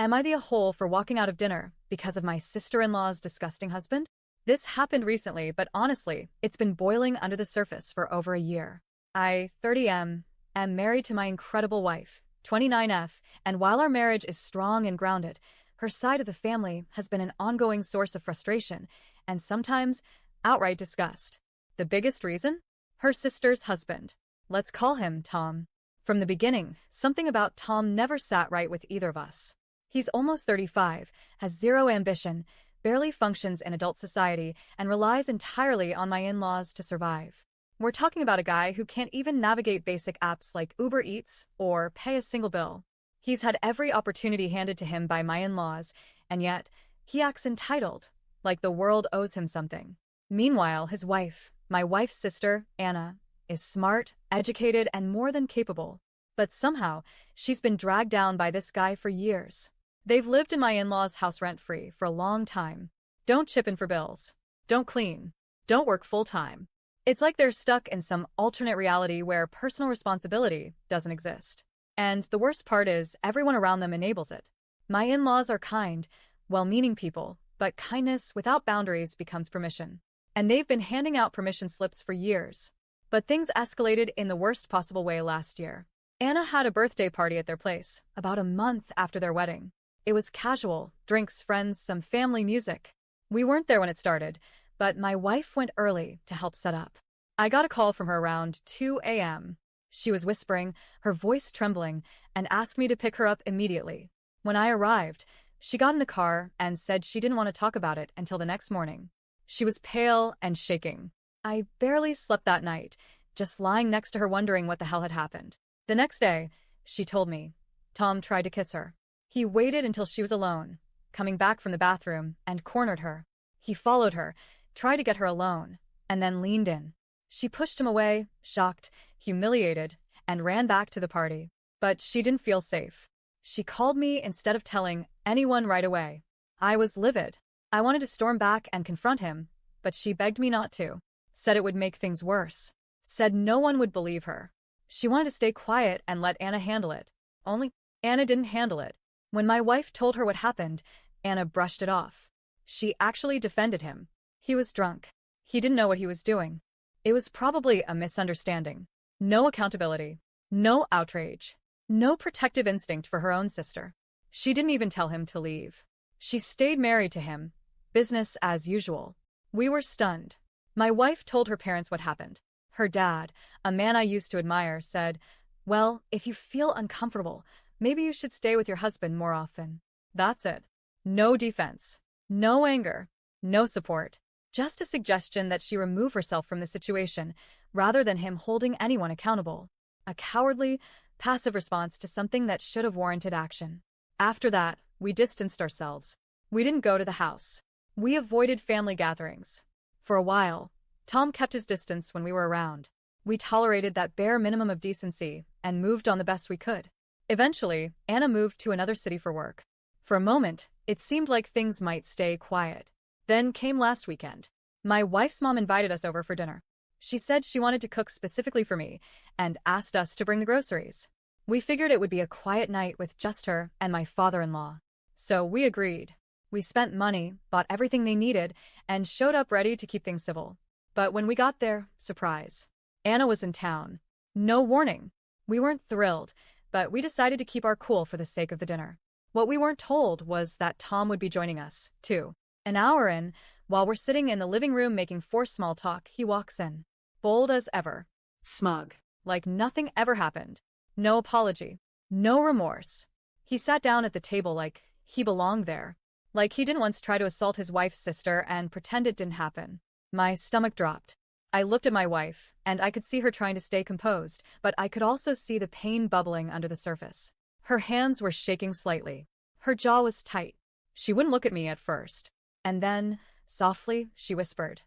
Am I the a-hole for walking out of dinner because of my sister-in-law's disgusting husband? This happened recently, but honestly, it's been boiling under the surface for over a year. I, 30M, am married to my incredible wife, 29F, and while our marriage is strong and grounded, her side of the family has been an ongoing source of frustration and sometimes outright disgust. The biggest reason? Her sister's husband. Let's call him Tom. From the beginning, something about Tom never sat right with either of us. He's almost 35, has zero ambition, barely functions in adult society, and relies entirely on my in-laws to survive. We're talking about a guy who can't even navigate basic apps like Uber Eats or pay a single bill. He's had every opportunity handed to him by my in-laws, and yet he acts entitled, like the world owes him something. Meanwhile, his wife, my wife's sister, Anna, is smart, educated, and more than capable. But somehow, she's been dragged down by this guy for years. They've lived in my in-laws' house rent-free for a long time. Don't chip in for bills. Don't clean. Don't work full-time. It's like they're stuck in some alternate reality where personal responsibility doesn't exist. And the worst part is, everyone around them enables it. My in-laws are kind, well-meaning people, but kindness without boundaries becomes permission. And they've been handing out permission slips for years. But things escalated in the worst possible way last year. Anna had a birthday party at their place, about a month after their wedding. It was casual, drinks, friends, some family music. We weren't there when it started, but my wife went early to help set up. I got a call from her around 2 a.m. She was whispering, her voice trembling, and asked me to pick her up immediately. When I arrived, she got in the car and said she didn't want to talk about it until the next morning. She was pale and shaking. I barely slept that night, just lying next to her wondering what the hell had happened. The next day, she told me, Tom tried to kiss her. He waited until she was alone, coming back from the bathroom, and cornered her. He followed her, tried to get her alone, and then leaned in. She pushed him away, shocked, humiliated, and ran back to the party. But she didn't feel safe. She called me instead of telling anyone right away. I was livid. I wanted to storm back and confront him, but she begged me not to. Said it would make things worse. Said no one would believe her. She wanted to stay quiet and let Anna handle it. Only Anna didn't handle it. When my wife told her what happened, Anna brushed it off. She actually defended him. He was drunk. He didn't know what he was doing. It was probably a misunderstanding. No accountability. No outrage. No protective instinct for her own sister. She didn't even tell him to leave. She stayed married to him. Business as usual. We were stunned. My wife told her parents what happened. Her dad, a man I used to admire, said, "Well, if you feel uncomfortable, maybe you should stay with your husband more often." That's it. No defense. No anger. No support. Just a suggestion that she remove herself from the situation, rather than him holding anyone accountable. A cowardly, passive response to something that should have warranted action. After that, we distanced ourselves. We didn't go to the house. We avoided family gatherings. For a while, Tom kept his distance when we were around. We tolerated that bare minimum of decency and moved on the best we could. Eventually, Anna moved to another city for work. For a moment, it seemed like things might stay quiet. Then came last weekend. My wife's mom invited us over for dinner. She said she wanted to cook specifically for me and asked us to bring the groceries. We figured it would be a quiet night with just her and my father-in-law. So we agreed. We spent money, bought everything they needed, and showed up ready to keep things civil. But when we got there, surprise. Anna was in town. No warning. We weren't thrilled, but we decided to keep our cool for the sake of the dinner. What we weren't told was that Tom would be joining us, too. An hour in, while we're sitting in the living room making forced small talk, he walks in. Bold as ever. Smug. Like nothing ever happened. No apology. No remorse. He sat down at the table like he belonged there. Like he didn't once try to assault his wife's sister and pretend it didn't happen. My stomach dropped. I looked at my wife, and I could see her trying to stay composed, but I could also see the pain bubbling under the surface. Her hands were shaking slightly. Her jaw was tight. She wouldn't look at me at first. And then, softly, she whispered,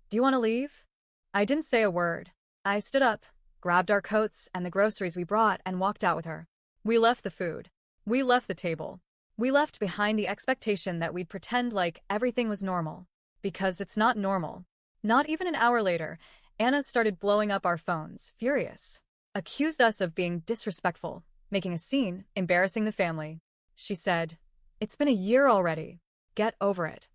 "Do you want to leave?" I didn't say a word. I stood up, grabbed our coats and the groceries we brought, and walked out with her. We left the food. We left the table. We left behind the expectation that we'd pretend like everything was normal. Because it's not normal. Not even an hour later, Anna started blowing up our phones, furious. Accused us of being disrespectful, making a scene, embarrassing the family. She said, It's been a year already. Get over it.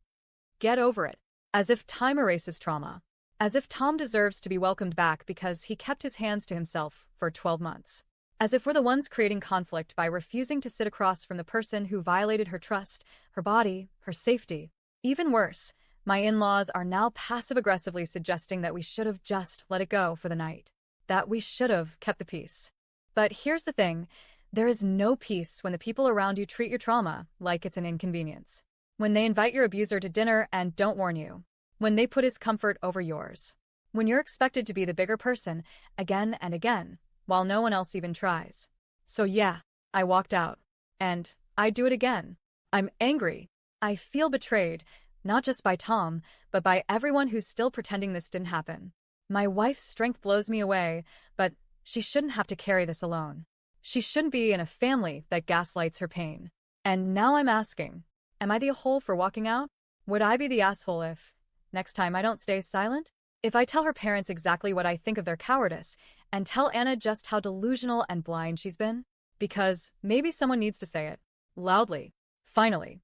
Get over it. As if time erases trauma. As if Tom deserves to be welcomed back because he kept his hands to himself for 12 months. As if we're the ones creating conflict by refusing to sit across from the person who violated her trust, her body, her safety. Even worse, my in-laws are now passive-aggressively suggesting that we should have just let it go for the night. That we should have kept the peace. But here's the thing, there is no peace when the people around you treat your trauma like it's an inconvenience. When they invite your abuser to dinner and don't warn you. When they put his comfort over yours. When you're expected to be the bigger person again and again, while no one else even tries. So yeah, I walked out. And I'd do it again. I'm angry. I feel betrayed, not just by Tom, but by everyone who's still pretending this didn't happen. My wife's strength blows me away, but she shouldn't have to carry this alone. She shouldn't be in a family that gaslights her pain. And now I'm asking, am I the a-hole for walking out? Would I be the asshole if, next time, I don't stay silent? If I tell her parents exactly what I think of their cowardice, and tell Anna just how delusional and blind she's been? Because maybe someone needs to say it. Loudly. Finally.